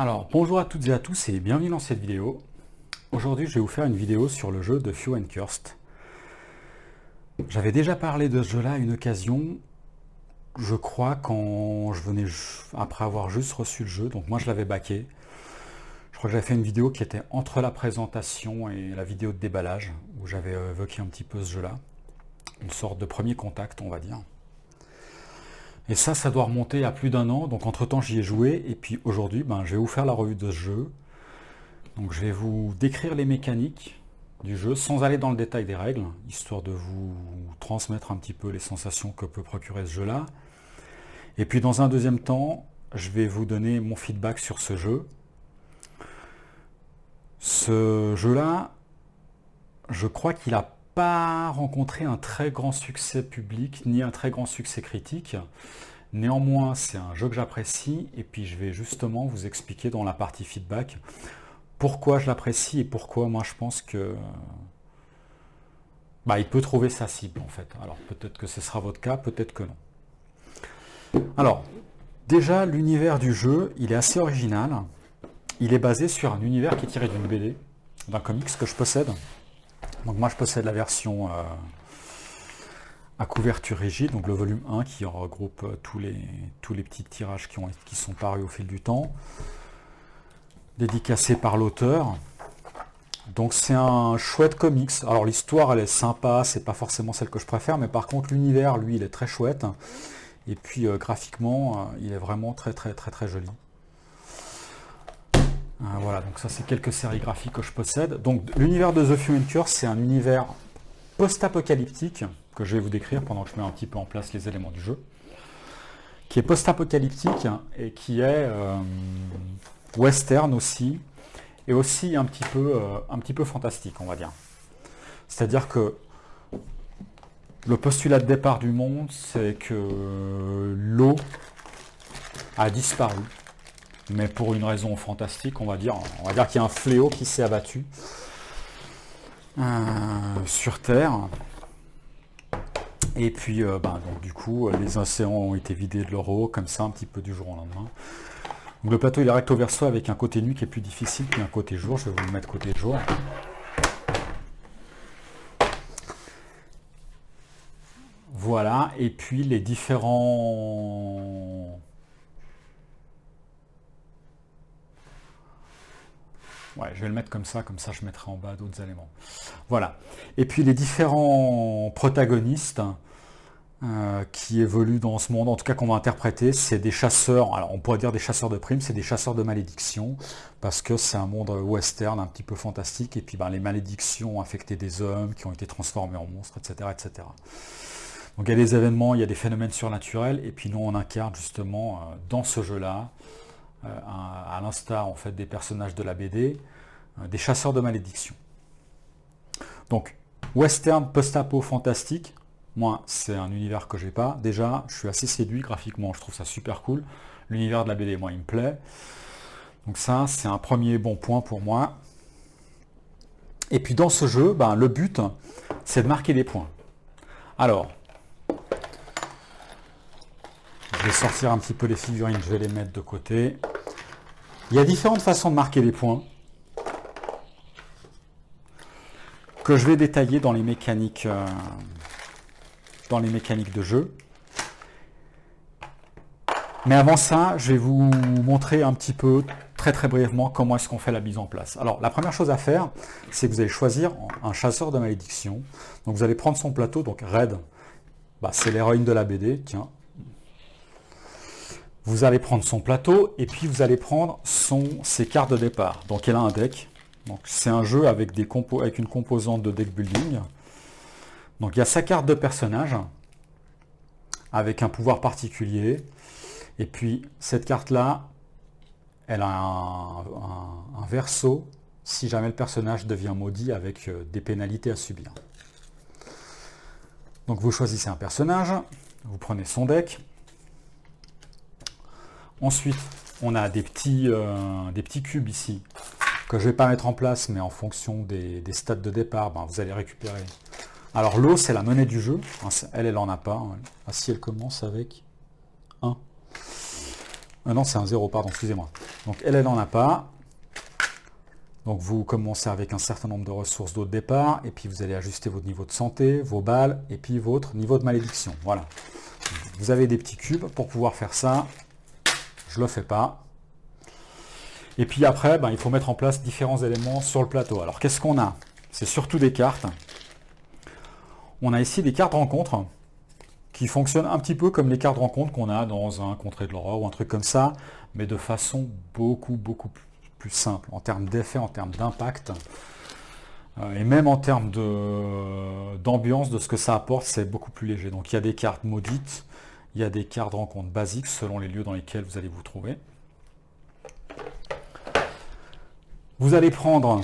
Alors, bonjour à toutes et à tous et bienvenue dans cette vidéo. Aujourd'hui, je vais vous faire une vidéo sur le jeu de Few and Cursed. J'avais déjà parlé de ce jeu-là à une occasion, je crois, quand je venais après avoir juste reçu le jeu. Donc moi, je l'avais backé. Je crois que j'avais fait une vidéo qui était entre la présentation et la vidéo de déballage, où j'avais évoqué un petit peu ce jeu-là. Une sorte de premier contact, on va dire. Et ça doit remonter à plus d'un an, donc entre-temps j'y ai joué, et puis aujourd'hui, je vais vous faire la revue de ce jeu. Donc je vais vous décrire les mécaniques du jeu, sans aller dans le détail des règles, histoire de vous transmettre un petit peu les sensations que peut procurer ce jeu-là. Et puis dans un deuxième temps, je vais vous donner mon feedback sur ce jeu. Ce jeu-là, je crois qu'il n'a pas rencontré un très grand succès public, ni un très grand succès critique. Néanmoins, c'est un jeu que j'apprécie, et puis je vais justement vous expliquer dans la partie feedback pourquoi je l'apprécie et pourquoi moi je pense que il peut trouver sa cible en fait. Alors peut-être que ce sera votre cas, peut-être que non. Alors, déjà l'univers du jeu, il est assez original. Il est basé sur un univers qui est tiré d'une BD, d'un comics que je possède. Donc moi je possède la version à couverture rigide, donc le volume 1 qui regroupe tous les petits tirages qui sont parus au fil du temps, dédicacé par l'auteur. Donc c'est un chouette comics. Alors l'histoire elle est sympa, c'est pas forcément celle que je préfère, mais par contre l'univers lui il est très chouette. Et puis graphiquement il est vraiment très joli. Voilà, donc ça c'est quelques séries graphiques que je possède. Donc l'univers de The Few and Cursed, c'est un univers post-apocalyptique que je vais vous décrire pendant que je mets un petit peu en place les éléments du jeu, qui est post-apocalyptique et qui est western aussi, et aussi un petit peu fantastique, on va dire. C'est-à-dire que le postulat de départ du monde, c'est que l'eau a disparu, mais pour une raison fantastique, on va dire qu'il y a un fléau qui s'est abattu sur Terre. Et puis, donc, du coup, les océans ont été vidés de leur eau, comme ça, un petit peu du jour au lendemain. Donc, le plateau, il est recto verso avec un côté nuit qui est plus difficile qu'un côté jour. Je vais vous le mettre côté jour. Voilà, et puis les différents... Ouais, je vais le mettre comme ça je mettrai en bas d'autres éléments. Voilà. Et puis les différents protagonistes qui évoluent dans ce monde, en tout cas qu'on va interpréter, c'est des chasseurs, alors on pourrait dire des chasseurs de primes, c'est des chasseurs de malédictions, parce que c'est un monde western un petit peu fantastique, et puis les malédictions ont affecté des hommes qui ont été transformés en monstres, etc. etc. Donc il y a des événements, il y a des phénomènes surnaturels, et puis nous on incarne justement dans ce jeu-là, à l'instar en fait des personnages de la BD, des chasseurs de malédictions. Donc western post-apo fantastique, moi c'est un univers que j'ai pas. Déjà je suis assez séduit graphiquement, je trouve ça super cool. L'univers de la BD moi il me plaît. Donc ça c'est un premier bon point pour moi. Et puis dans ce jeu, le but c'est de marquer des points. Alors je vais sortir un petit peu les figurines, je vais les mettre de côté. Il y a différentes façons de marquer des points que je vais détailler dans les mécaniques de jeu. Mais avant ça, je vais vous montrer un petit peu, très brièvement, comment est-ce qu'on fait la mise en place. Alors, la première chose à faire, c'est que vous allez choisir un chasseur de malédiction. Donc, vous allez prendre son plateau, donc Red, c'est l'héroïne de la BD, tiens. Vous allez prendre son plateau, et puis vous allez prendre ses cartes de départ. Donc, elle a un deck. Donc c'est un jeu avec une composante de deck building. Donc il y a sa carte de personnage avec un pouvoir particulier. Et puis cette carte-là, elle a un verso si jamais le personnage devient maudit avec des pénalités à subir. Donc vous choisissez un personnage, vous prenez son deck. Ensuite, on a des petits cubes ici que je ne vais pas mettre en place, mais en fonction des stats de départ, vous allez récupérer. Alors l'eau, c'est la monnaie du jeu. Elle n'en a pas. Ah si, elle commence avec 1. Non, c'est un 0, pardon, excusez-moi. Donc elle n'en a pas. Donc vous commencez avec un certain nombre de ressources d'eau de départ, et puis vous allez ajuster votre niveau de santé, vos balles, et puis votre niveau de malédiction. Voilà. Vous avez des petits cubes pour pouvoir faire ça. Je ne le fais pas. Et puis après, il faut mettre en place différents éléments sur le plateau. Alors qu'est-ce qu'on a? C'est surtout des cartes. On a ici des cartes rencontres qui fonctionnent un petit peu comme les cartes rencontres qu'on a dans un Contrée de l'Aurore ou un truc comme ça, mais de façon beaucoup plus simple en termes d'effet, en termes d'impact, et même en termes d'ambiance, de ce que ça apporte, c'est beaucoup plus léger. Donc il y a des cartes maudites, il y a des cartes rencontres basiques selon les lieux dans lesquels vous allez vous trouver. Vous allez prendre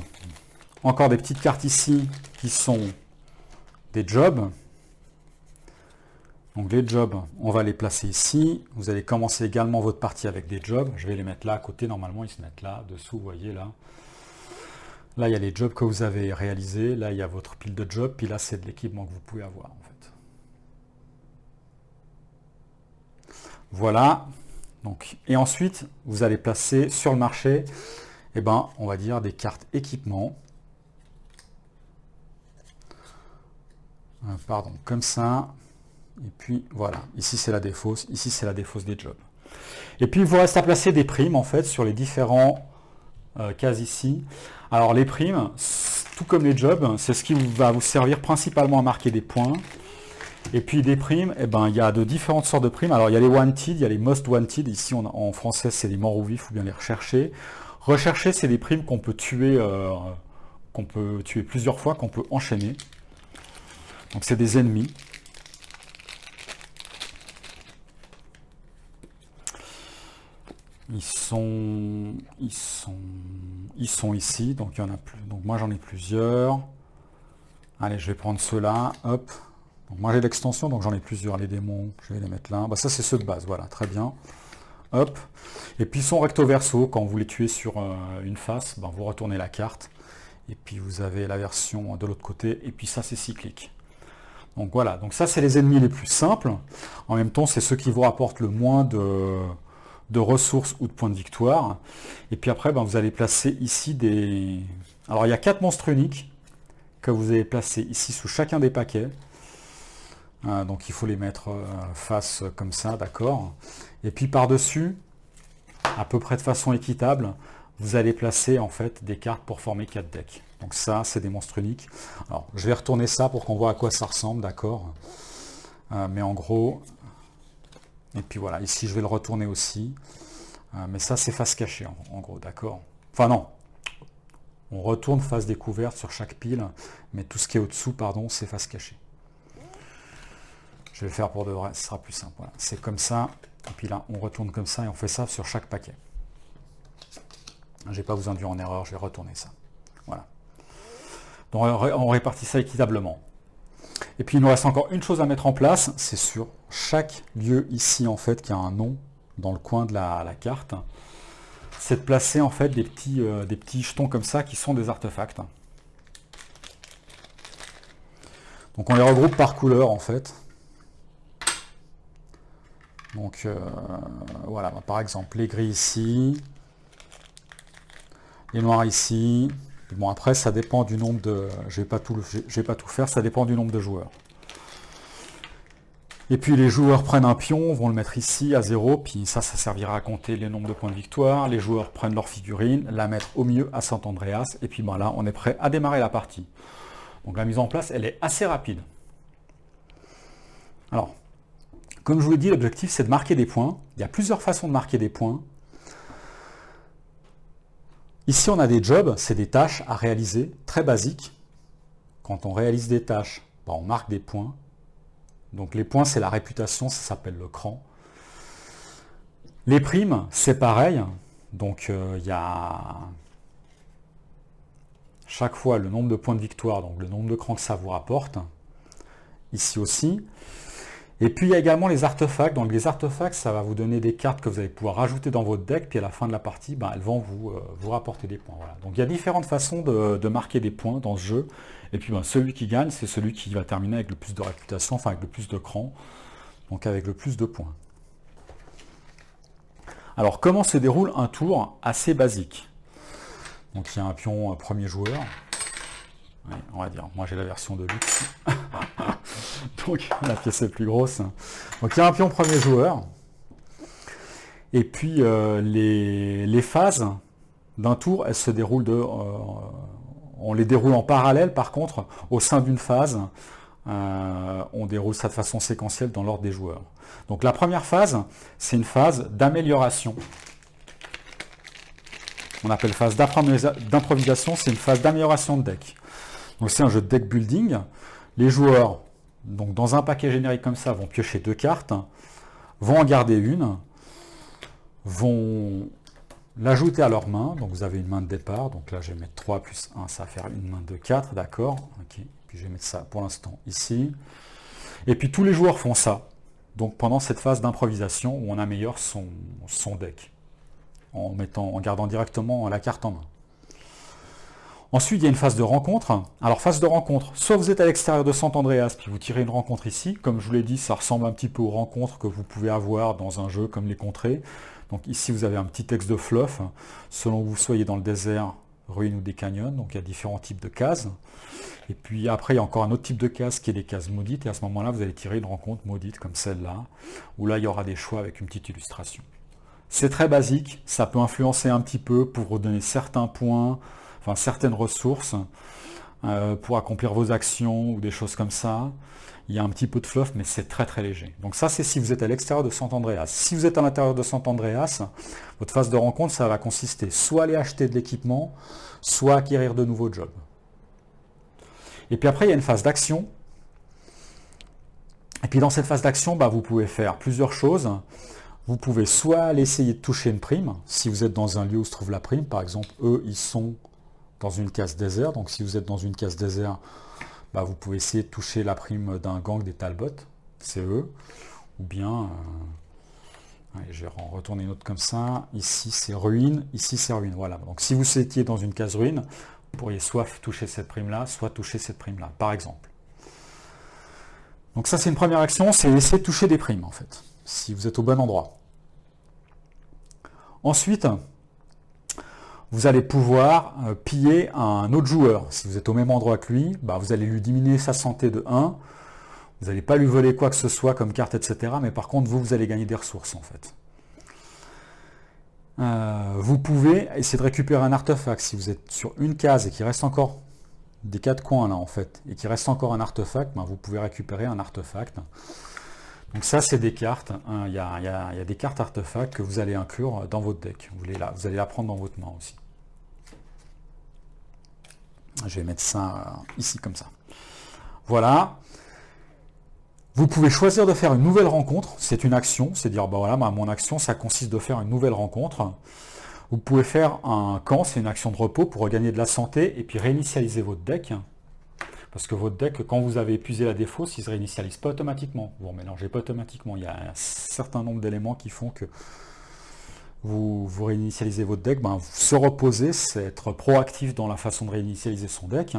encore des petites cartes ici qui sont des jobs. Donc les jobs, on va les placer ici. Vous allez commencer également votre partie avec des jobs. Je vais les mettre là à côté. Normalement, ils se mettent là, dessous, vous voyez là. Là, il y a les jobs que vous avez réalisés. Là, il y a votre pile de jobs. Puis là, c'est de l'équipement que vous pouvez avoir en fait. Voilà. Donc, et ensuite, vous allez placer sur le marché, on va dire des cartes équipement. Pardon, comme ça. Et puis voilà, ici c'est la défausse, ici c'est la défausse des jobs. Et puis il vous reste à placer des primes en fait sur les différents cases ici. Alors les primes, tout comme les jobs, c'est ce qui va vous servir principalement à marquer des points. Et puis des primes, il y a de différentes sortes de primes. Alors il y a les wanted, il y a les most wanted. Ici en français c'est les morts ou vifs, il faut bien les rechercher. Rechercher, c'est des primes qu'on peut tuer plusieurs fois, qu'on peut enchaîner. Donc c'est des ennemis. Ils sont ici, donc il y en a plus. Donc moi j'en ai plusieurs. Allez, je vais prendre ceux-là. Hop. Donc moi j'ai l'extension, donc j'en ai plusieurs. Les démons, je vais les mettre là. Ça c'est ceux de base, voilà, très bien. Hop. Et puis ils sont recto verso. Quand vous les tuez sur une face, vous retournez la carte. Et puis vous avez la version de l'autre côté. Et puis ça c'est cyclique. Donc voilà. Donc ça c'est les ennemis les plus simples. En même temps, c'est ceux qui vous rapportent le moins de ressources ou de points de victoire. Et puis après, vous allez placer ici des... Alors il y a 4 monstres uniques que vous allez placer ici sous chacun des paquets. Donc il faut les mettre face comme ça, d'accord. Et puis par-dessus, à peu près de façon équitable, vous allez placer en fait des cartes pour former 4 decks. Donc ça, c'est des monstres uniques. Alors je vais retourner ça pour qu'on voit à quoi ça ressemble, d'accord. Mais en gros... Et puis voilà, ici je vais le retourner aussi. Mais ça c'est face cachée en gros, d'accord. Enfin non, on retourne face découverte sur chaque pile, mais tout ce qui est au-dessous, pardon, c'est face cachée. Je vais le faire pour de vrai, ce sera plus simple. Voilà. C'est comme ça, et puis là on retourne comme ça et on fait ça sur chaque paquet. Je ne vais pas vous induire en erreur, je vais retourner ça. Voilà. Donc on répartit ça équitablement. Et puis il nous reste encore une chose à mettre en place, c'est sur chaque lieu ici en fait qui a un nom dans le coin de la carte, c'est de placer en fait des petits jetons comme ça qui sont des artefacts. Donc on les regroupe par couleur en fait. Donc voilà, par exemple les gris ici, les noirs ici. Bon après ça dépend du nombre de... Je vais pas tout faire, ça dépend du nombre de joueurs. Et puis les joueurs prennent un pion, vont le mettre ici à 0, puis ça servira à compter les nombres de points de victoire. Les joueurs prennent leur figurine, la mettent au milieu à Sant Andreas, et puis là on est prêt à démarrer la partie. Donc la mise en place elle est assez rapide. Alors, comme je vous l'ai dit, l'objectif c'est de marquer des points. Il y a plusieurs façons de marquer des points. Ici, on a des jobs, c'est des tâches à réaliser, très basiques. Quand on réalise des tâches, on marque des points. Donc les points, c'est la réputation, ça s'appelle le cran. Les primes, c'est pareil. Donc il y a chaque fois le nombre de points de victoire, donc le nombre de crans que ça vous rapporte. Ici aussi. Et puis il y a également les artefacts. Donc les artefacts, ça va vous donner des cartes que vous allez pouvoir rajouter dans votre deck, puis à la fin de la partie, elles vont vous rapporter des points. Voilà. Donc il y a différentes façons de marquer des points dans ce jeu. Et puis celui qui gagne, c'est celui qui va terminer avec le plus de réputation, enfin avec le plus de crans, donc avec le plus de points. Alors, comment se déroule un tour assez basique? Donc, il y a un pion premier joueur. Ouais, on va dire, moi j'ai la version de luxe. Donc, la pièce est plus grosse. Donc, il y a un pion premier joueur. Et puis, les phases d'un tour, elles se déroulent on les déroule en parallèle, par contre, au sein d'une phase, on déroule ça de façon séquentielle dans l'ordre des joueurs. Donc la première phase, c'est une phase d'amélioration. On appelle phase d'improvisation, c'est une phase d'amélioration de deck. Donc c'est un jeu de deck building. Les joueurs, donc dans un paquet générique comme ça, vont piocher 2 cartes, vont en garder une, vont l'ajouter à leur main. Donc vous avez une main de départ, donc là je vais mettre 3 plus 1, ça va faire une main de 4, d'accord. Ok. Puis je vais mettre ça pour l'instant ici. Et puis tous les joueurs font ça, donc pendant cette phase d'improvisation où on améliore son deck, en gardant directement la carte en main. Ensuite, il y a une phase de rencontre. Alors, phase de rencontre, soit vous êtes à l'extérieur de Sant Andreas, puis vous tirez une rencontre ici. Comme je vous l'ai dit, ça ressemble un petit peu aux rencontres que vous pouvez avoir dans un jeu comme les contrées. Donc ici, vous avez un petit texte de fluff, selon que vous soyez dans le désert, ruine ou des canyons. Donc il y a différents types de cases. Et puis après, il y a encore un autre type de case qui est les cases maudites. Et à ce moment-là, vous allez tirer une rencontre maudite comme celle-là, où là, il y aura des choix avec une petite illustration. C'est très basique, ça peut influencer un petit peu pour vous donner certains points, enfin certaines ressources pour accomplir vos actions ou des choses comme ça. Il y a un petit peu de fluff, mais c'est très très léger. Donc ça, c'est si vous êtes à l'extérieur de Sant Andreas. Si vous êtes à l'intérieur de Sant Andreas, votre phase de rencontre, ça va consister soit à aller acheter de l'équipement, soit à acquérir de nouveaux jobs. Et puis après, il y a une phase d'action. Et puis dans cette phase d'action, vous pouvez faire plusieurs choses. Vous pouvez soit aller essayer de toucher une prime, si vous êtes dans un lieu où se trouve la prime. Par exemple, eux, ils sont dans une case désert. Donc si vous êtes dans une case désert, vous pouvez essayer de toucher la prime d'un gang des Talbot, c'est eux. Ou bien, je vais en retourner une autre comme ça. Ici, c'est ruine. Ici, c'est ruine. Voilà. Donc si vous étiez dans une case ruine, vous pourriez soit toucher cette prime-là, soit toucher cette prime-là, par exemple. Donc ça, c'est une première action, c'est essayer de toucher des primes, en fait, si vous êtes au bon endroit. Ensuite, vous allez pouvoir piller un autre joueur. Si vous êtes au même endroit que lui, vous allez lui diminuer sa santé de 1. Vous n'allez pas lui voler quoi que ce soit comme carte, etc. Mais par contre, vous allez gagner des ressources, en fait. Vous pouvez essayer de récupérer un artefact. Si vous êtes sur une case et qu'il reste encore des 4 coins, là, en fait, et qu'il reste encore un artefact, vous pouvez récupérer un artefact. Donc ça, c'est des cartes. Il y a des cartes artefacts que vous allez inclure dans votre deck. Vous allez la prendre dans votre main aussi. Je vais mettre ça ici comme ça. Voilà. Vous pouvez choisir de faire une nouvelle rencontre. C'est une action. C'est dire, voilà, mon action, ça consiste de faire une nouvelle rencontre. Vous pouvez faire un camp, c'est une action de repos pour regagner de la santé et puis réinitialiser votre deck. Parce que votre deck, quand vous avez épuisé la défausse, il ne se réinitialise pas automatiquement. Vous ne mélangez pas automatiquement. Il y a un certain nombre d'éléments qui font que vous réinitialisez votre deck. Se reposer, c'est être proactif dans la façon de réinitialiser son deck.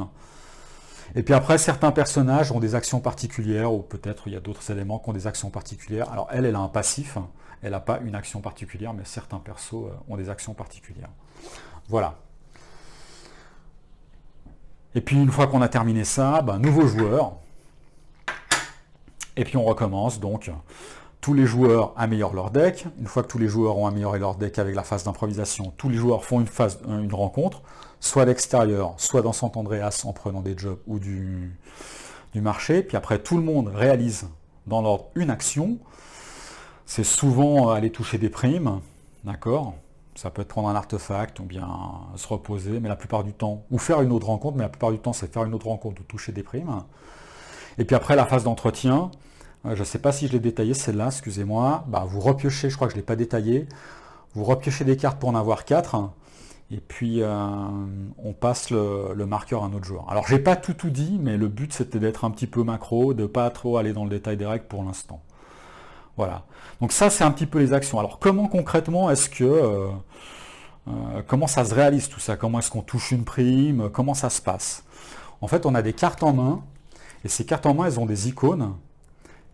Et puis après, certains personnages ont des actions particulières, ou peut-être il y a d'autres éléments qui ont des actions particulières. Alors elle a un passif, elle n'a pas une action particulière, mais certains persos ont des actions particulières. Voilà. Et puis une fois qu'on a terminé ça, nouveau joueur. Et puis on recommence, donc tous les joueurs améliorent leur deck. Une fois que tous les joueurs ont amélioré leur deck avec la phase d'improvisation, tous les joueurs font une rencontre, soit à l'extérieur, soit dans Sant Andreas en prenant des jobs ou du marché. Puis après, tout le monde réalise dans l'ordre une action. C'est souvent aller toucher des primes, d'accord ? Ça peut être prendre un artefact ou bien se reposer, mais la plupart du temps, ou faire une autre rencontre, mais la plupart du temps, c'est faire une autre rencontre ou toucher des primes. Et puis après, la phase d'entretien, je ne sais pas si je l'ai détaillé, celle-là, excusez-moi, vous repiochez, je crois que je ne l'ai pas détaillé, vous repiochez des cartes pour en avoir 4, et puis on passe le marqueur à un autre joueur. Alors, j'ai pas tout dit, mais le but, c'était d'être un petit peu macro, de ne pas trop aller dans le détail des règles pour l'instant. Voilà. Donc ça, c'est un petit peu les actions. Alors, comment concrètement est-ce que... comment ça se réalise tout ça? Comment est-ce qu'on touche une prime? Comment ça se passe? En fait, on a des cartes en main, et ces cartes en main, elles ont des icônes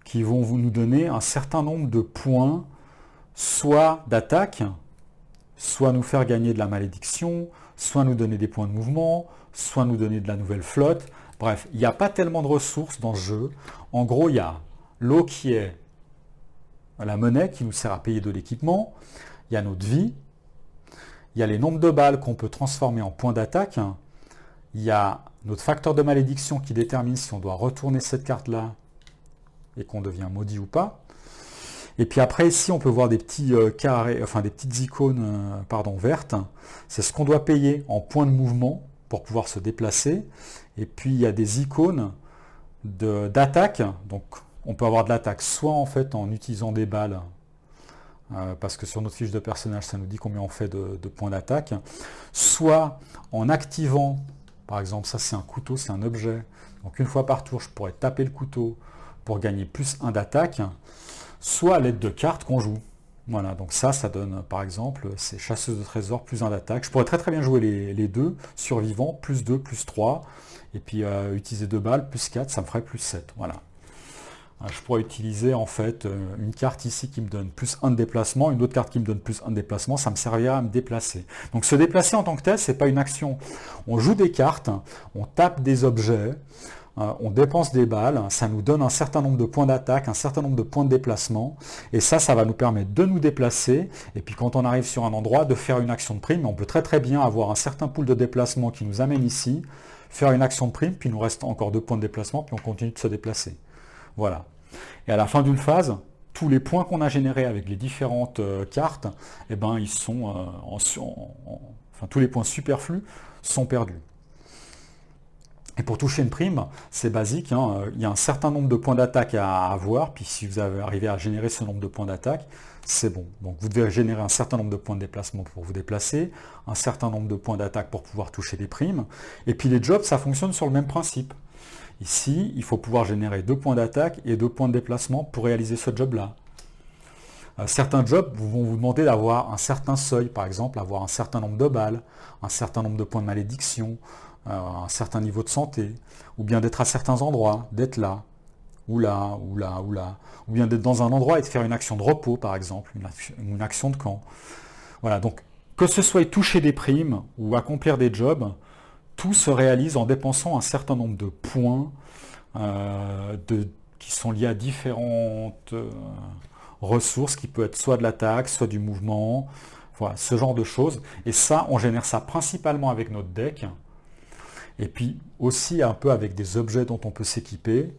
qui vont nous donner un certain nombre de points soit d'attaque, soit nous faire gagner de la malédiction, soit nous donner des points de mouvement, soit nous donner de la nouvelle flotte. Bref, il n'y a pas tellement de ressources dans ce jeu. En gros, il y a l'eau qui est la monnaie qui nous sert à payer de l'équipement, il y a notre vie, il y a les nombres de balles qu'on peut transformer en points d'attaque, il y a notre facteur de malédiction qui détermine si on doit retourner cette carte-là et qu'on devient maudit ou pas. Et puis après, ici, on peut voir des petits carrés, enfin des petites icônes vertes. C'est ce qu'on doit payer en points de mouvement pour pouvoir se déplacer. Et puis, il y a des icônes d'attaque. Donc, on peut avoir de l'attaque soit en fait en utilisant des balles, parce que sur notre fiche de personnage, ça nous dit combien on fait de points d'attaque, soit en activant, par exemple, ça c'est un couteau, c'est un objet. Donc, une fois par tour, je pourrais taper le couteau pour gagner plus 1 d'attaque, soit à l'aide de cartes qu'on joue. Voilà, donc ça donne, par exemple, c'est chasseuse de trésors plus 1 d'attaque. Je pourrais très bien jouer les deux, survivant, plus 2, plus 3, et puis utiliser 2 balles, plus 4, ça me ferait plus 7. Voilà. Je pourrais utiliser en fait une carte ici qui me donne plus 1 de déplacement, une autre carte qui me donne plus 1 de déplacement, ça me servira à me déplacer. Donc se déplacer en tant que tel, c'est pas une action. On joue des cartes, on tape des objets, on dépense des balles, ça nous donne un certain nombre de points d'attaque, un certain nombre de points de déplacement, et ça va nous permettre de nous déplacer, et puis quand on arrive sur un endroit, de faire une action de prime. Mais on peut très bien avoir un certain pool de déplacement qui nous amène ici, faire une action de prime, puis il nous reste encore 2 points de déplacement, puis on continue de se déplacer. Voilà. Et à la fin d'une phase, tous les points qu'on a générés avec les différentes cartes, eh ben, ils sont enfin, tous les points superflus sont perdus. Et pour toucher une prime, c'est basique, hein, il y a un certain nombre de points d'attaque à avoir, puis si vous avez arrivé à générer ce nombre de points d'attaque, c'est bon. Donc vous devez générer un certain nombre de points de déplacement pour vous déplacer, un certain nombre de points d'attaque pour pouvoir toucher des primes, et puis les jobs, ça fonctionne sur le même principe. Ici, il faut pouvoir générer 2 points d'attaque et 2 points de déplacement pour réaliser ce job-là. Certains jobs vont vous demander d'avoir un certain seuil, par exemple, avoir un certain nombre de balles, un certain nombre de points de malédiction, un certain niveau de santé, ou bien d'être à certains endroits, d'être là, ou là, ou là, ou là, ou bien d'être dans un endroit et de faire une action de repos, par exemple, une action de camp. Voilà, donc que ce soit toucher des primes ou accomplir des jobs, tout se réalise en dépensant un certain nombre de points qui sont liés à différentes ressources, qui peut être soit de l'attaque, soit du mouvement, voilà, ce genre de choses. Et ça, on génère ça principalement avec notre deck, et puis aussi un peu avec des objets dont on peut s'équiper,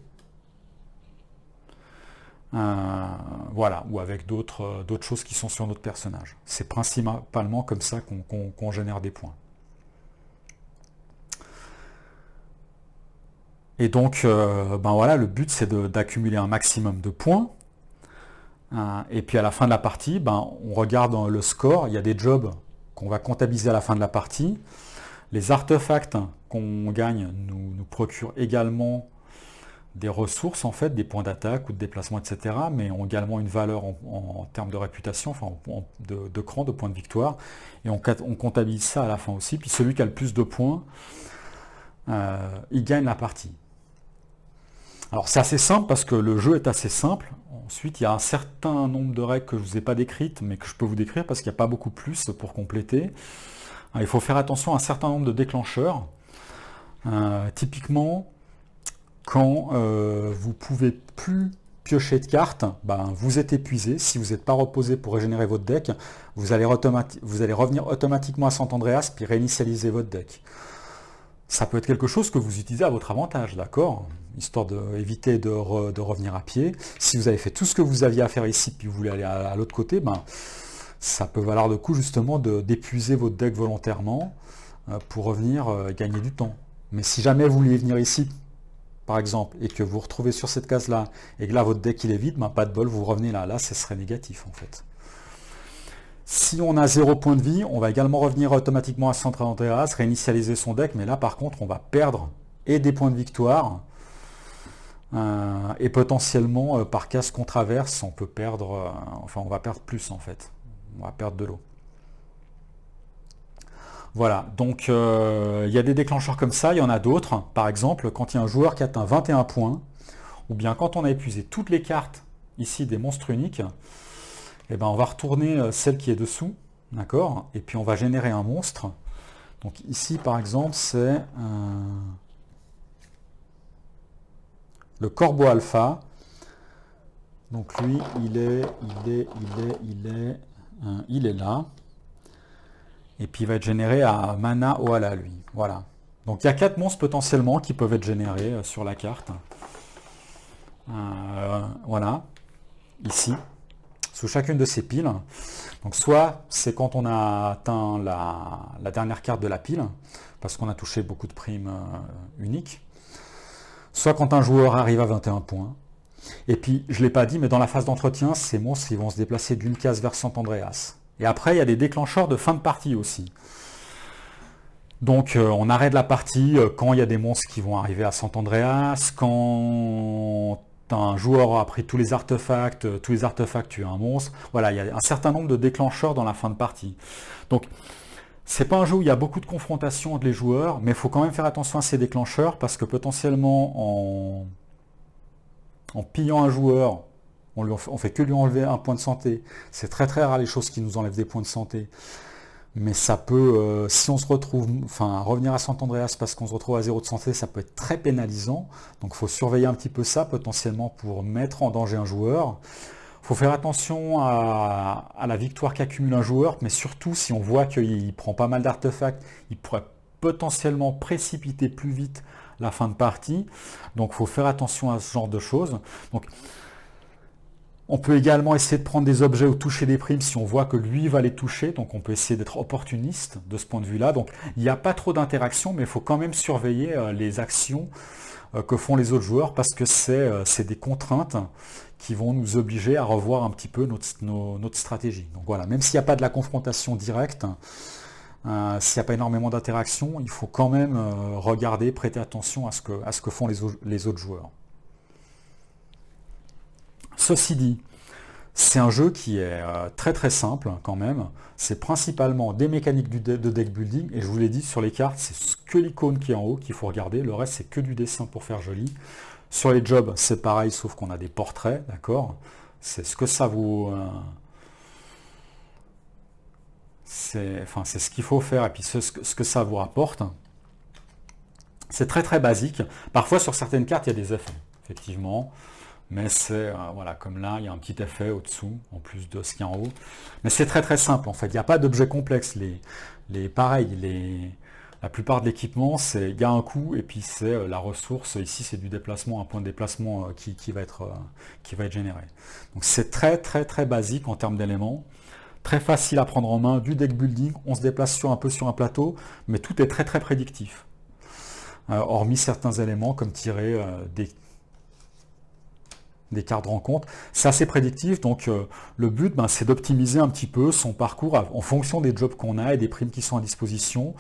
voilà, ou avec d'autres choses qui sont sur notre personnage. C'est principalement comme ça qu'on génère des points. Et donc, ben voilà, le but c'est d'accumuler un maximum de points. Et puis à la fin de la partie, ben, on regarde le score, il y a des jobs qu'on va comptabiliser à la fin de la partie. Les artefacts qu'on gagne nous procurent également des ressources, en fait, des points d'attaque ou de déplacement, etc. Mais ont également une valeur en termes de réputation, enfin de cran, de points de victoire. Et on comptabilise ça à la fin aussi. Puis celui qui a le plus de points, il gagne la partie. Alors c'est assez simple parce que le jeu est assez simple. Ensuite, il y a un certain nombre de règles que je ne vous ai pas décrites, mais que je peux vous décrire parce qu'il n'y a pas beaucoup plus pour compléter. Il faut faire attention à un certain nombre de déclencheurs. Typiquement, quand vous ne pouvez plus piocher de cartes, ben, vous êtes épuisé. Si vous n'êtes pas reposé pour régénérer votre deck, vous allez revenir automatiquement à Sant Andreas puis réinitialiser votre deck. Ça peut être quelque chose que vous utilisez à votre avantage, d'accord? Histoire d'éviter de revenir à pied. Si vous avez fait tout ce que vous aviez à faire ici, puis vous voulez aller à l'autre côté, ben, ça peut valoir le coup justement d'épuiser votre deck volontairement pour revenir gagner du temps. Mais si jamais vous vouliez venir ici, par exemple, et que vous vous retrouvez sur cette case-là, et que là votre deck il est vide, ben, pas de bol, vous revenez là. Là, ce serait négatif en fait. Si on a 0 point de vie, on va également revenir automatiquement à Sant Andreas, réinitialiser son deck, mais là par contre on va perdre et des points de victoire, et potentiellement par case qu'on traverse, on peut perdre, enfin on va perdre plus en fait, on va perdre de l'eau. Voilà, donc il y a des déclencheurs comme ça, il y en a d'autres, par exemple quand il y a un joueur qui atteint 21 points, ou bien quand on a épuisé toutes les cartes ici des monstres uniques, et ben on va retourner celle qui est dessous, d'accord? Et puis on va générer un monstre. Donc ici par exemple c'est le corbeau alpha. Donc lui il est là. Et puis il va être généré à mana Oala lui. Voilà. Donc il y a 4 monstres potentiellement qui peuvent être générés sur la carte. Voilà. Ici. Sous chacune de ces piles. Donc soit c'est quand on a atteint la dernière carte de la pile, parce qu'on a touché beaucoup de primes uniques. Soit quand un joueur arrive à 21 points. Et puis, je ne l'ai pas dit, mais dans la phase d'entretien, ces monstres ils vont se déplacer d'une case vers Sant Andreas. Et après, il y a des déclencheurs de fin de partie aussi. Donc, on arrête la partie quand il y a des monstres qui vont arriver à Sant Andreas, quand un joueur a pris tous les artefacts tuent un monstre. Voilà, il y a un certain nombre de déclencheurs dans la fin de partie. Donc, c'est pas un jeu où il y a beaucoup de confrontations entre les joueurs, mais il faut quand même faire attention à ces déclencheurs parce que potentiellement, en pillant un joueur, on fait que lui enlever un point de santé. C'est très très rare les choses qui nous enlèvent des points de santé. Mais ça peut, si on se retrouve, enfin, revenir à Sant Andreas parce qu'on se retrouve à 0 de santé, ça peut être très pénalisant. Donc il faut surveiller un petit peu ça potentiellement pour mettre en danger un joueur. Il faut faire attention à la victoire qu'accumule un joueur, mais surtout si on voit qu'il prend pas mal d'artefacts, il pourrait potentiellement précipiter plus vite la fin de partie. Donc il faut faire attention à ce genre de choses. Donc, on peut également essayer de prendre des objets ou toucher des primes si on voit que lui va les toucher. Donc on peut essayer d'être opportuniste de ce point de vue-là. Donc il n'y a pas trop d'interaction, mais il faut quand même surveiller les actions que font les autres joueurs parce que c'est des contraintes qui vont nous obliger à revoir un petit peu notre stratégie. Donc voilà, même s'il n'y a pas de la confrontation directe, s'il n'y a pas énormément d'interaction, il faut quand même regarder, prêter attention à ce que font les autres joueurs. Ceci dit, c'est un jeu qui est très très simple quand même. C'est principalement des mécaniques de deck building. Et je vous l'ai dit, sur les cartes, c'est que l'icône qui est en haut qu'il faut regarder. Le reste, c'est que du dessin pour faire joli. Sur les jobs, c'est pareil, sauf qu'on a des portraits, d'accord? C'est ce que ça vous... c'est ce qu'il faut faire et puis ce que ça vous rapporte. C'est très très basique. Parfois, sur certaines cartes, il y a des effets, effectivement. Mais c'est, voilà, comme là, il y a un petit effet au-dessous, en plus de ce qu'il y a en haut. Mais c'est très très simple, en fait. Il n'y a pas d'objet complexe. La plupart de l'équipement, il y a un coût, et puis c'est la ressource. Ici, c'est du déplacement, un point de déplacement qui va être généré. Donc c'est très très très basique en termes d'éléments. Très facile à prendre en main, du deck building. On se déplace un peu sur un plateau, mais tout est très très prédictif. Hormis certains éléments, comme tirer des cartes de rencontre. C'est assez prédictif, donc le but, c'est d'optimiser un petit peu son parcours en fonction des jobs qu'on a et des primes qui sont à disposition,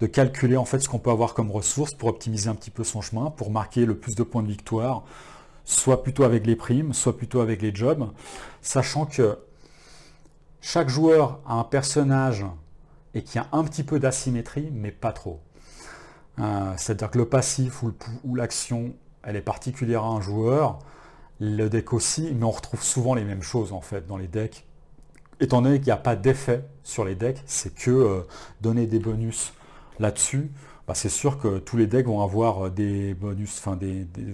de calculer en fait ce qu'on peut avoir comme ressources pour optimiser un petit peu son chemin, pour marquer le plus de points de victoire, soit plutôt avec les primes, soit plutôt avec les jobs, sachant que chaque joueur a un personnage et qu'il y a un petit peu d'asymétrie, mais pas trop. C'est-à-dire que le passif ou l'action, elle est particulière à un joueur, le deck aussi, mais on retrouve souvent les mêmes choses en fait dans les decks. Étant donné qu'il n'y a pas d'effet sur les decks, c'est que donner des bonus là-dessus, c'est sûr que tous les decks vont avoir des bonus,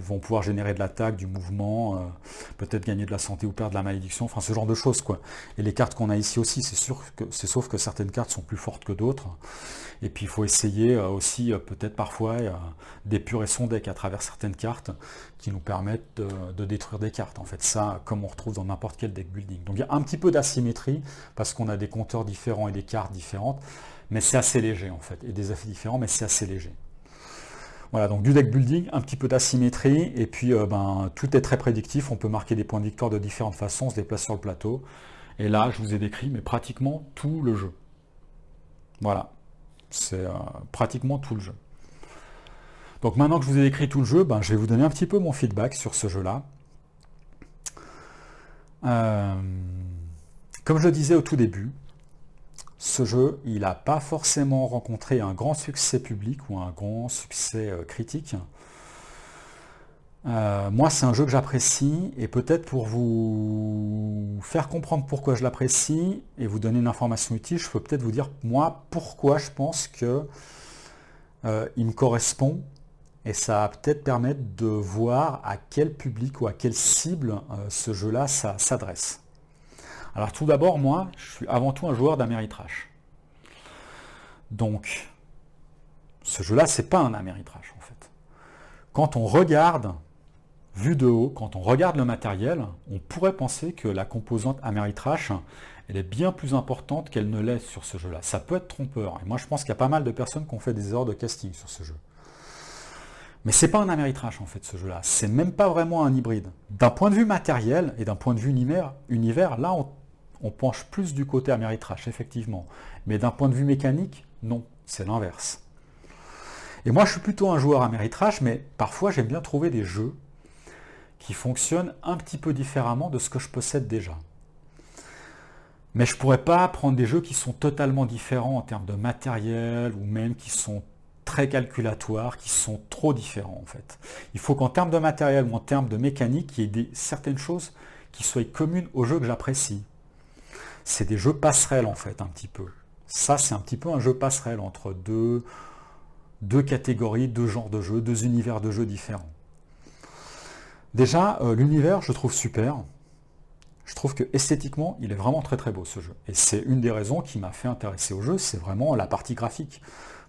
vont pouvoir générer de l'attaque, du mouvement, peut-être gagner de la santé ou perdre de la malédiction, enfin ce genre de choses quoi. Et les cartes qu'on a ici aussi, sauf que certaines cartes sont plus fortes que d'autres. Et puis il faut essayer aussi peut-être parfois d'épurer son deck à travers certaines cartes qui nous permettent de détruire des cartes. En fait, ça, comme on retrouve dans n'importe quel deck building. Donc il y a un petit peu d'asymétrie parce qu'on a des compteurs différents et des cartes différentes, mais c'est assez léger en fait, et des effets différents, mais c'est assez léger. Voilà, donc du deck building, un petit peu d'asymétrie, et puis tout est très prédictif, on peut marquer des points de victoire de différentes façons, on se déplace sur le plateau. Et là, je vous ai décrit, mais pratiquement tout le jeu. Voilà. C'est pratiquement tout le jeu. Donc maintenant que je vous ai décrit tout le jeu, je vais vous donner un petit peu mon feedback sur ce jeu-là. Comme je le disais au tout début, ce jeu, il n'a pas forcément rencontré un grand succès public ou un grand succès critique. Moi, c'est un jeu que j'apprécie, et peut-être pour vous faire comprendre pourquoi je l'apprécie et vous donner une information utile, je peux peut-être vous dire, moi, pourquoi je pense que il me correspond, et ça va peut-être permettre de voir à quel public ou à quelle cible ce jeu-là s'adresse. Alors tout d'abord, moi, je suis avant tout un joueur d'Ameritrash. Donc, ce jeu-là, c'est pas un Ameritrash en fait. Quand on regarde, vu de haut, quand on regarde le matériel, on pourrait penser que la composante Ameritrash, elle est bien plus importante qu'elle ne l'est sur ce jeu-là. Ça peut être trompeur. Et moi, je pense qu'il y a pas mal de personnes qui ont fait des erreurs de casting sur ce jeu. Mais c'est pas un Ameritrash en fait ce jeu-là. C'est même pas vraiment un hybride. D'un point de vue matériel et d'un point de vue univers, là, on penche plus du côté Ameritrash, effectivement. Mais d'un point de vue mécanique, non, c'est l'inverse. Et moi, je suis plutôt un joueur Ameritrash, mais parfois, j'aime bien trouver des jeux qui fonctionnent un petit peu différemment de ce que je possède déjà. Mais je ne pourrais pas prendre des jeux qui sont totalement différents en termes de matériel, ou même qui sont très calculatoires, qui sont trop différents en fait. Il faut qu'en termes de matériel ou en termes de mécanique, il y ait certaines choses qui soient communes aux jeux que j'apprécie. C'est des jeux passerelles en fait, un petit peu. Ça, c'est un petit peu un jeu passerelle entre deux catégories, deux genres de jeux, deux univers de jeux différents. Déjà, l'univers, je trouve super. Je trouve que esthétiquement, il est vraiment très très beau ce jeu. Et c'est une des raisons qui m'a fait intéresser au jeu, c'est vraiment la partie graphique.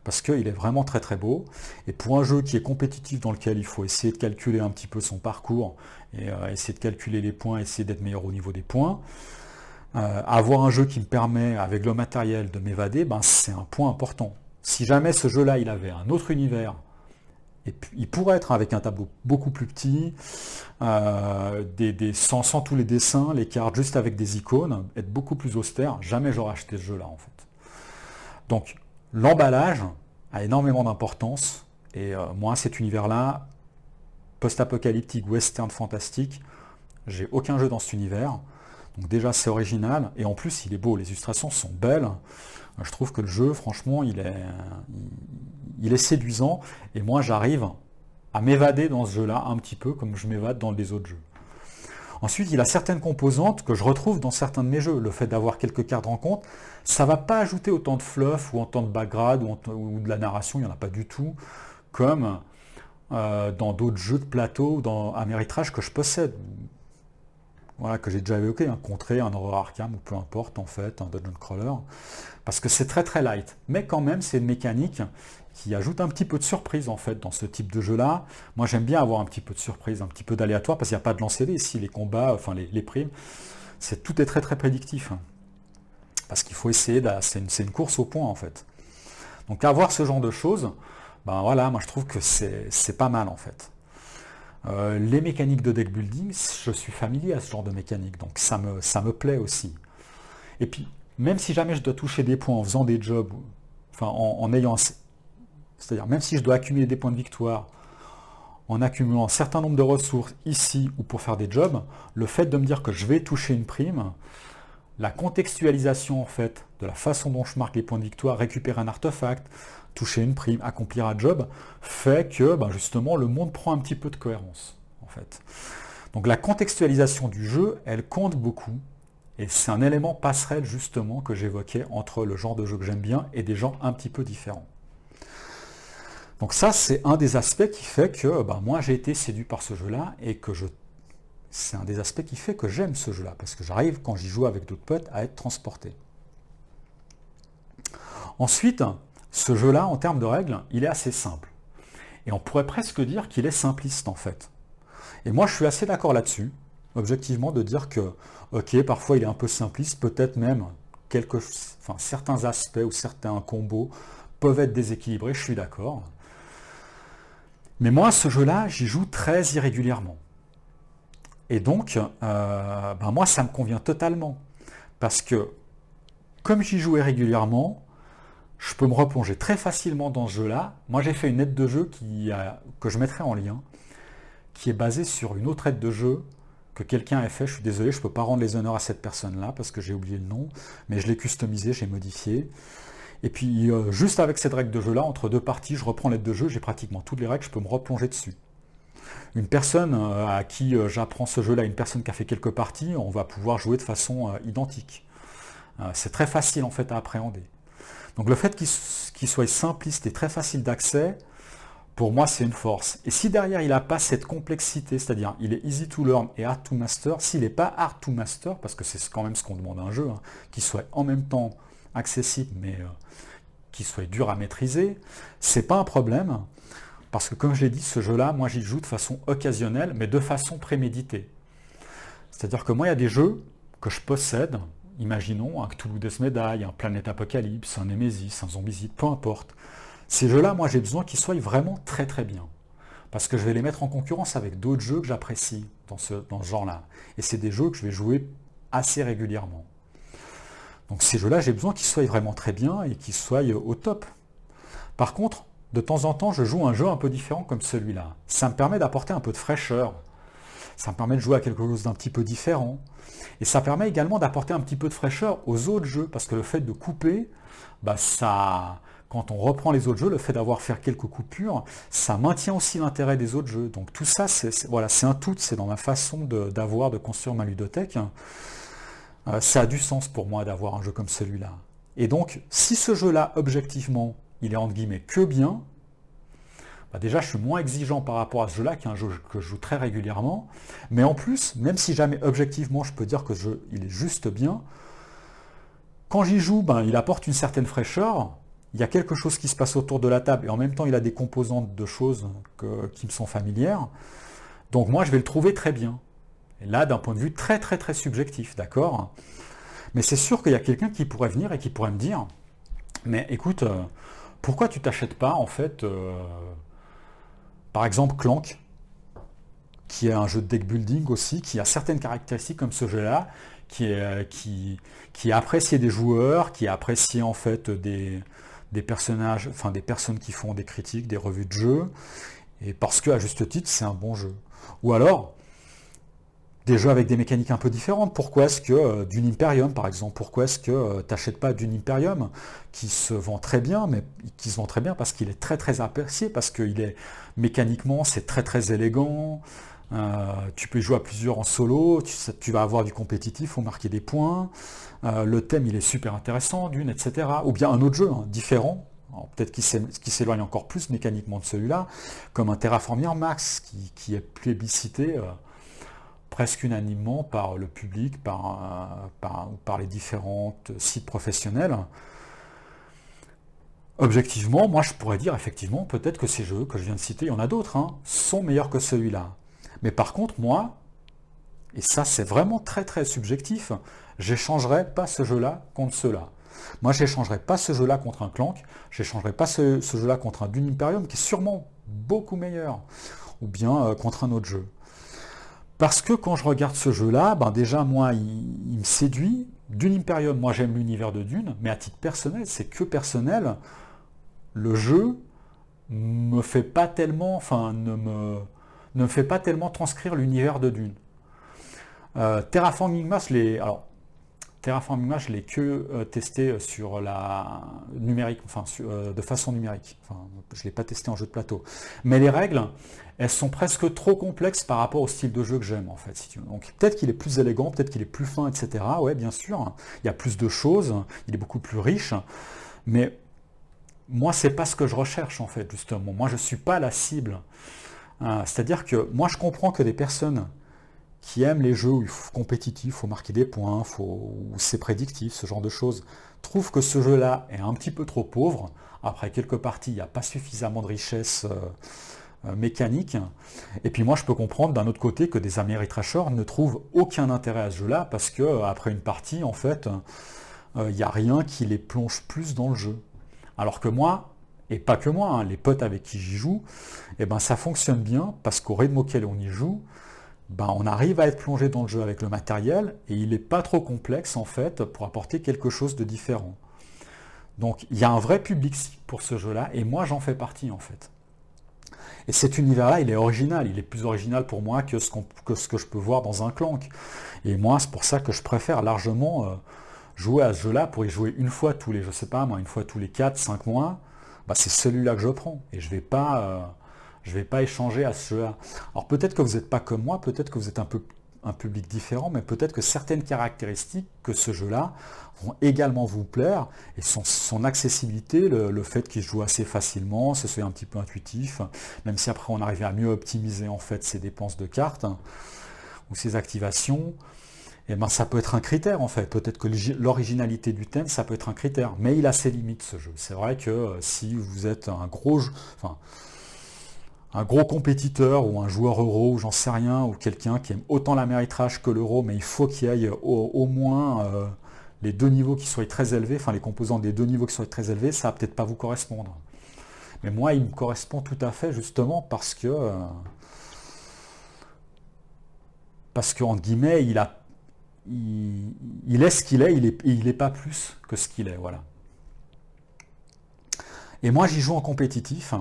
Parce qu'il est vraiment très très beau. Et pour un jeu qui est compétitif, dans lequel il faut essayer de calculer un petit peu son parcours, et essayer de calculer les points, essayer d'être meilleur au niveau des points, avoir un jeu qui me permet, avec le matériel, de m'évader, ben, c'est un point important. Si jamais ce jeu-là, il avait un autre univers, et puis, il pourrait être avec un tableau beaucoup plus petit, sans tous les dessins, les cartes juste avec des icônes, être beaucoup plus austère, jamais j'aurais acheté ce jeu-là en fait. Donc l'emballage a énormément d'importance, et moi cet univers-là, post-apocalyptique, western, fantastique, j'ai aucun jeu dans cet univers, donc déjà c'est original, et en plus il est beau, les illustrations sont belles, je trouve que le jeu, franchement, il est séduisant, et moi j'arrive à m'évader dans ce jeu-là un petit peu comme je m'évade dans les autres jeux. Ensuite, il a certaines composantes que je retrouve dans certains de mes jeux. Le fait d'avoir quelques cartes en compte, ça ne va pas ajouter autant de fluff ou autant de background ou de la narration, il n'y en a pas du tout, comme dans d'autres jeux de plateau ou dans Ameritrash que je possède. Voilà, que j'ai déjà évoqué, un Contré, un Horror Arkham, ou peu importe en fait, un Dungeon Crawler, parce que c'est très très light. Mais quand même, c'est une mécanique qui ajoute un petit peu de surprise en fait dans ce type de jeu-là. Moi j'aime bien avoir un petit peu de surprise, un petit peu d'aléatoire, parce qu'il n'y a pas de lancer-dés ici, les combats, enfin les primes, tout est très très prédictif. Parce qu'il faut essayer, c'est une course au point en fait. Donc avoir ce genre de choses, ben voilà, moi je trouve que c'est pas mal en fait. Les mécaniques de deck building, je suis familier à ce genre de mécanique, donc ça me plaît aussi. Et puis, même si jamais je dois toucher des points en faisant des jobs, enfin en ayant... C'est-à-dire, même si je dois accumuler des points de victoire en accumulant un certain nombre de ressources ici ou pour faire des jobs, le fait de me dire que je vais toucher une prime, la contextualisation en fait de la façon dont je marque les points de victoire, récupérer un artefact, toucher une prime, accomplir un job, fait que ben justement le monde prend un petit peu de cohérence en fait. Donc la contextualisation du jeu, elle compte beaucoup, et c'est un élément passerelle justement que j'évoquais entre le genre de jeu que j'aime bien et des genres un petit peu différents. Donc ça, c'est un des aspects qui fait que ben, moi j'ai été séduit par ce jeu-là, et que c'est un des aspects qui fait que j'aime ce jeu-là, parce que j'arrive, quand j'y joue avec d'autres potes, à être transporté. Ensuite, ce jeu-là, en termes de règles, il est assez simple. Et on pourrait presque dire qu'il est simpliste, en fait. Et moi, je suis assez d'accord là-dessus, objectivement, de dire que, ok, parfois il est un peu simpliste, peut-être même certains aspects ou certains combos peuvent être déséquilibrés, je suis d'accord. Mais moi, ce jeu-là, j'y joue très irrégulièrement. Et donc, ben moi, ça me convient totalement. Parce que, comme j'y joue régulièrement, je peux me replonger très facilement dans ce jeu-là. Moi, j'ai fait une aide de jeu que je mettrai en lien, qui est basée sur une autre aide de jeu que quelqu'un a fait. Je suis désolé, je ne peux pas rendre les honneurs à cette personne-là, parce que j'ai oublié le nom, mais je l'ai customisé, j'ai modifié. Et puis, juste avec cette règle de jeu-là, entre deux parties, je reprends l'aide de jeu, j'ai pratiquement toutes les règles, je peux me replonger dessus. Une personne à qui j'apprends ce jeu-là, une personne qui a fait quelques parties, on va pouvoir jouer de façon identique. C'est très facile en fait à appréhender. Donc le fait qu'il soit simpliste et très facile d'accès, pour moi c'est une force. Et si derrière il n'a pas cette complexité, c'est-à-dire il est easy to learn et hard to master, s'il n'est pas hard to master, parce que c'est quand même ce qu'on demande à un jeu, hein, qu'il soit en même temps accessible mais qu'il soit dur à maîtriser, c'est pas un problème. Parce que comme je l'ai dit, ce jeu-là, moi j'y joue de façon occasionnelle, mais de façon préméditée. C'est-à-dire que moi, il y a des jeux que je possède, imaginons un Cthulhu Death Medai, un Planète Apocalypse, un Nemesis, un Zombicide, peu importe. Ces jeux-là, moi j'ai besoin qu'ils soient vraiment très très bien. Parce que je vais les mettre en concurrence avec d'autres jeux que j'apprécie dans ce genre-là. Et c'est des jeux que je vais jouer assez régulièrement. Donc ces jeux-là, j'ai besoin qu'ils soient vraiment très bien et qu'ils soient au top. Par contre, de temps en temps, je joue un jeu un peu différent comme celui-là. Ça me permet d'apporter un peu de fraîcheur. Ça me permet de jouer à quelque chose d'un petit peu différent. Et ça permet également d'apporter un petit peu de fraîcheur aux autres jeux. Parce que le fait de couper, quand on reprend les autres jeux, le fait d'avoir fait quelques coupures, ça maintient aussi l'intérêt des autres jeux. Donc tout ça, c'est un tout. C'est dans ma façon de construire ma ludothèque. Ça a du sens pour moi d'avoir un jeu comme celui-là. Et donc, si ce jeu-là, objectivement, il est entre guillemets que bien, déjà je suis moins exigeant par rapport à ce jeu-là, qui est un jeu que je joue très régulièrement, mais en plus, même si jamais objectivement je peux dire que il est juste bien, quand j'y joue, il apporte une certaine fraîcheur, il y a quelque chose qui se passe autour de la table, et en même temps il a des composantes de choses qui me sont familières, donc moi je vais le trouver très bien. Et là, d'un point de vue très très très subjectif, d'accord ? Mais c'est sûr qu'il y a quelqu'un qui pourrait venir et qui pourrait me dire, mais écoute, pourquoi tu t'achètes pas en fait, par exemple Clank, qui est un jeu de deck building aussi, qui a certaines caractéristiques comme ce jeu-là, qui est apprécié des joueurs, qui est apprécié en fait des personnages, enfin des personnes qui font des critiques, des revues de jeux, et parce que à juste titre c'est un bon jeu. Ou alors des jeux avec des mécaniques un peu différentes. Pourquoi est-ce que Dune Imperium, par exemple, pourquoi est-ce que tu n'achètes pas Dune Imperium, qui se vend très bien, mais qui se vend très bien parce qu'il est très très apprécié, parce qu'il est mécaniquement, c'est très très élégant, tu peux y jouer à plusieurs en solo, tu vas avoir du compétitif, il faut marquer des points, le thème il est super intéressant, Dune, etc. Ou bien un autre jeu, différent, peut-être qui s'éloigne encore plus mécaniquement de celui-là, comme un Terraforming Mars, qui est plébiscité presque unanimement par le public, par les différents sites professionnels. Objectivement, moi je pourrais dire effectivement, peut-être que ces jeux que je viens de citer, il y en a d'autres, sont meilleurs que celui-là. Mais par contre, moi, et ça c'est vraiment très très subjectif, j'échangerai pas ce jeu-là contre ceux-là. Moi j'échangerai pas ce jeu-là contre un Clank, j'échangerai pas ce jeu-là contre un Dune Imperium qui est sûrement beaucoup meilleur, ou bien contre un autre jeu. Parce que quand je regarde ce jeu-là, déjà moi, il me séduit. Dune Imperium, moi j'aime l'univers de Dune, mais à titre personnel, c'est que personnel. Le jeu me fait pas tellement, ne me fait pas tellement transcrire l'univers de Dune. Terraforming Mars, Terraforming Mars, je l'ai que testé sur la numérique, de façon numérique. Je ne l'ai pas testé en jeu de plateau. Mais les règles, elles sont presque trop complexes par rapport au style de jeu que j'aime, en fait. Si tu veux. Donc peut-être qu'il est plus élégant, peut-être qu'il est plus fin, etc. Ouais, bien sûr. Il y a plus de choses, il est beaucoup plus riche. Mais moi, c'est pas ce que je recherche, en fait, justement. Moi, je ne suis pas la cible. C'est-à-dire que moi, je comprends que des personnes qui aiment les jeux où il faut compétitif, il faut marquer des points, où c'est prédictif, ce genre de choses, trouvent que ce jeu-là est un petit peu trop pauvre. Après quelques parties, il n'y a pas suffisamment de richesse mécanique. Et puis moi, je peux comprendre d'un autre côté que des Ameritrashers ne trouvent aucun intérêt à ce jeu-là parce que après une partie, en fait, il n'y a rien qui les plonge plus dans le jeu. Alors que moi, et pas que moi, les potes avec qui j'y joue, ça fonctionne bien parce qu'au rythme auquel on y joue, on arrive à être plongé dans le jeu avec le matériel et il n'est pas trop complexe en fait pour apporter quelque chose de différent. Donc il y a un vrai public pour ce jeu-là et moi j'en fais partie en fait. Et cet univers-là, il est original, il est plus original pour moi que ce que je peux voir dans un Clank. Et moi c'est pour ça que je préfère largement jouer à ce jeu-là pour y jouer une fois tous les, je sais pas moi, une fois tous les 4-5 mois, c'est celui-là que je prends. Et je vais pas Je ne vais pas échanger à ce jeu-là. Alors peut-être que vous n'êtes pas comme moi, peut-être que vous êtes un public différent, mais peut-être que certaines caractéristiques que ce jeu-là vont également vous plaire, et son accessibilité, le fait qu'il joue assez facilement, ce soit un petit peu intuitif, même si après on arrivait à mieux optimiser en fait ses dépenses de cartes, ou ses activations, et ben ça peut être un critère en fait. Peut-être que l'originalité du thème, ça peut être un critère, mais il a ses limites ce jeu. C'est vrai que si vous êtes un gros compétiteur ou un joueur euro, ou j'en sais rien, ou quelqu'un qui aime autant l'améritrage que l'euro, mais il faut qu'il y ait au moins les deux niveaux qui soient très élevés, enfin les composants des deux niveaux qui soient très élevés, ça va peut-être pas vous correspondre. Mais moi, il me correspond tout à fait justement parce que entre guillemets, il est ce qu'il est, il est pas plus que ce qu'il est, voilà. Et moi, j'y joue en compétitif.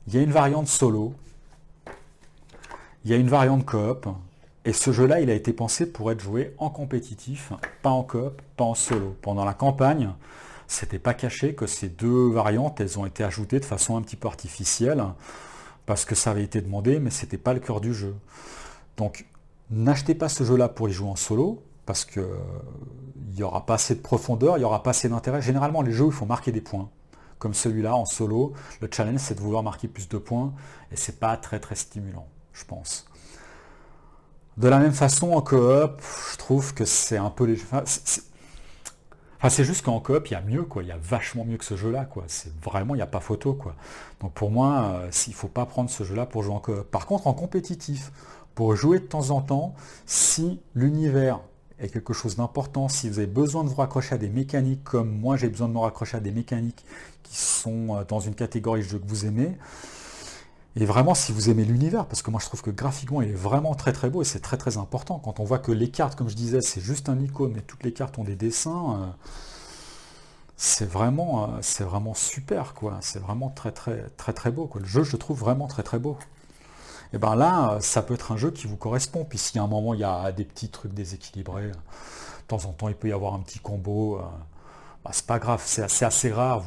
Il y a une variante solo, il y a une variante coop, et ce jeu-là, il a été pensé pour être joué en compétitif, pas en coop, pas en solo. Pendant la campagne, c'était pas caché que ces deux variantes, elles ont été ajoutées de façon un petit peu artificielle, parce que ça avait été demandé, mais c'était pas le cœur du jeu. Donc, n'achetez pas ce jeu-là pour y jouer en solo, parce que il n'y aura pas assez de profondeur, il n'y aura pas assez d'intérêt. Généralement, les jeux, il faut marquer des points. Comme celui-là, en solo, le challenge, c'est de vouloir marquer plus de points, et c'est pas très très stimulant, je pense. De la même façon, en coop, je trouve que c'est un peu léger. C'est juste qu'en coop, il y a mieux, quoi. Il y a vachement mieux que ce jeu-là, quoi. C'est vraiment, il n'y a pas photo, quoi. Donc pour moi, il ne faut pas prendre ce jeu-là pour jouer en coop. Par contre, en compétitif, pour jouer de temps en temps, si l'univers est quelque chose d'important, si vous avez besoin de vous raccrocher à des mécaniques, comme moi j'ai besoin de me raccrocher à des mécaniques qui sont dans une catégorie de jeux que vous aimez, et vraiment si vous aimez l'univers, parce que moi je trouve que graphiquement il est vraiment très très beau, et c'est très très important, quand on voit que les cartes, comme je disais, c'est juste un icône, mais toutes les cartes ont des dessins, c'est vraiment super, quoi. C'est vraiment très très très très beau, quoi. Le jeu, je le trouve vraiment très très beau. Et bien là, ça peut être un jeu qui vous correspond. Puis s'il y a un moment, il y a des petits trucs déséquilibrés, de temps en temps, il peut y avoir un petit combo. C'est pas grave, c'est assez rare,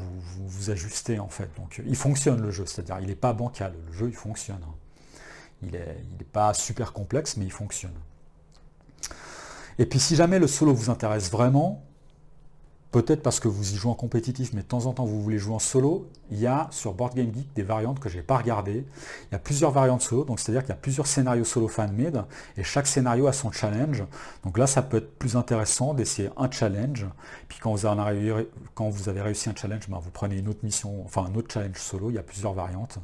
vous ajustez en fait. Donc il fonctionne le jeu, c'est-à-dire il n'est pas bancal, le jeu il fonctionne. Il n'est pas super complexe, mais il fonctionne. Et puis si jamais le solo vous intéresse vraiment, peut-être parce que vous y jouez en compétitif, mais de temps en temps vous voulez jouer en solo, il y a sur Board Game Geek des variantes que je n'ai pas regardées. Il y a plusieurs variantes solo, donc c'est-à-dire qu'il y a plusieurs scénarios solo fan-made, et chaque scénario a son challenge. Donc là, ça peut être plus intéressant d'essayer un challenge, puis quand vous avez réussi un challenge, vous prenez une autre mission, enfin un autre challenge solo, il y a plusieurs variantes.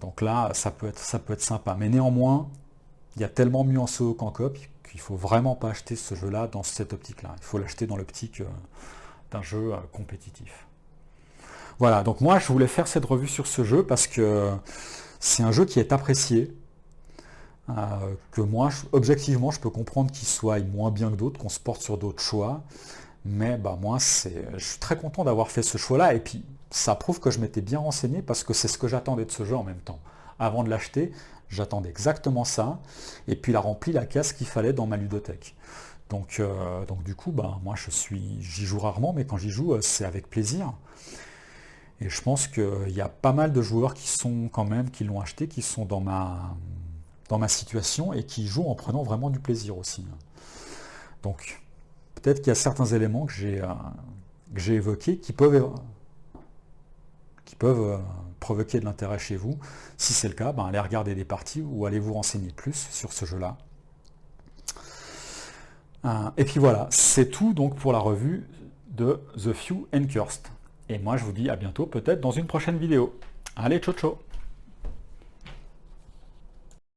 Donc là, ça peut être sympa. Mais néanmoins, il y a tellement mieux en solo qu'en coop, qu'il ne faut vraiment pas acheter ce jeu-là dans cette optique-là. Il faut l'acheter dans l'optique d'un jeu compétitif. Voilà, donc moi je voulais faire cette revue sur ce jeu parce que c'est un jeu qui est apprécié, que moi, objectivement, je peux comprendre qu'il soit moins bien que d'autres, qu'on se porte sur d'autres choix, mais moi, je suis très content d'avoir fait ce choix-là, et puis ça prouve que je m'étais bien renseigné parce que c'est ce que j'attendais de ce jeu en même temps. Avant de l'acheter, j'attendais exactement ça, et puis il a rempli la case qu'il fallait dans ma ludothèque. Donc du coup, moi j'y joue rarement, mais quand j'y joue, c'est avec plaisir. Et je pense qu'il y a pas mal de joueurs qui l'ont acheté, qui sont dans ma situation et qui jouent en prenant vraiment du plaisir aussi. Donc peut-être qu'il y a certains éléments que j'ai évoqués qui peuvent provoquer de l'intérêt chez vous. Si c'est le cas, allez regarder des parties ou allez vous renseigner plus sur ce jeu-là. Et puis voilà, c'est tout donc pour la revue de The Few and Cursed. Et moi je vous dis à bientôt peut-être dans une prochaine vidéo. Allez, ciao ciao!